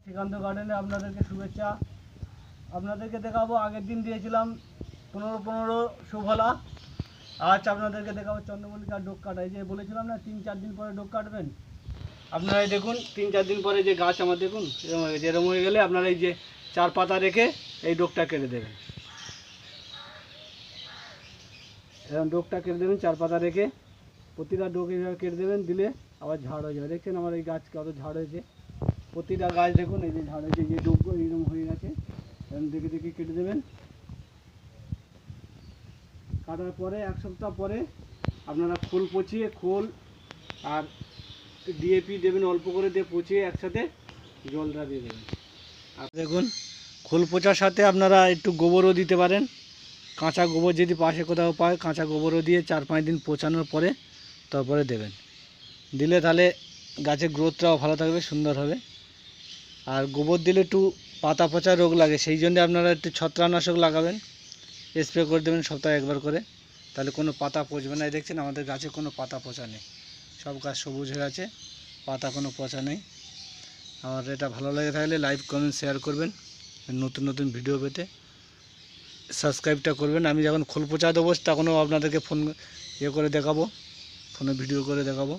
শ্রীকান্ত গার্ডেনে আপনাদেরকে শুভেচ্ছা। আপনাদেরকে দেখাবো, আগের দিন দিয়েছিলাম 15 সুফলা। আজ আপনাদেরকে দেখাবো চন্দ্রমল্লিকার ডোক কাটা। এই যে বলেছিলাম না 3-4 দিন পরে ডোক কাটবেন, আপনারা এই দেখুন 3-4 দিন পরে যে গাছ আমার দেখুন এরকম হয়ে গেছে। এরকম হয়ে গেলে আপনারা এই যে 4 পাতা রেখে এই ডোকটা কেটে দেবেন। এরকম ডোকটা কেটে দেবেন 4 পাতা রেখে, প্রতিটা ডোক এইভাবে কেটে দেবেন, দিলে আবার ঝাড় হয়ে যাবে। দেখছেন আমার এই গাছ কত ঝাড় হয়েছে, প্রতিটা গাছ দেখুন এই যে ঝাড় হয়েছে, যে ডোকগুলো এইরকম হয়ে গেছে। এরকম দেখে দেখে কেটে দেবেন। কাটার পরে 1 সপ্তাহ পরে আপনারা খোল পচিয়ে, খোল আর ডিএপি দেবেন, অল্প করে দিয়ে পচিয়ে একসাথে জলটা দিয়ে দেবেন। আর দেখুন খোল পচার সাথে আপনারা একটু গোবরও দিতে পারেন, কাঁচা গোবর যদি পাশে কোথাও পায়, কাঁচা গোবরও দিয়ে 4-5 দিন পচানোর পরে তারপরে দেবেন। দিলে তাহলে গাছের গ্রোথটাও ভালো থাকবে, সুন্দর হবে। আর গোবর দিলে একটু পাতা পচা রোগ লাগে, সেই জন্য আপনারা একটু ছত্রাকনাশক লাগাবেন, স্প্রে করে দেবেন সপ্তাহে একবার করে, তাহলে কোনো পাতা পচবে না। দেখছেন আমাদের গাছে কোনো পাতা পচা নেই, সব গাছ সবুজ হয়ে আছে, পাতা কোনো পচা নেই। আর এটা ভালো লাগে থাকলে লাইক, কমেন্ট, শেয়ার করবেন। নতুন নতুন ভিডিও পেতে সাবস্ক্রাইবটা করবেন। আমি যখন খোল পচা দেবো তখনও আপনাদেরকে ফোন করে দেখাবো, ফোনে ভিডিও করে দেখাবো।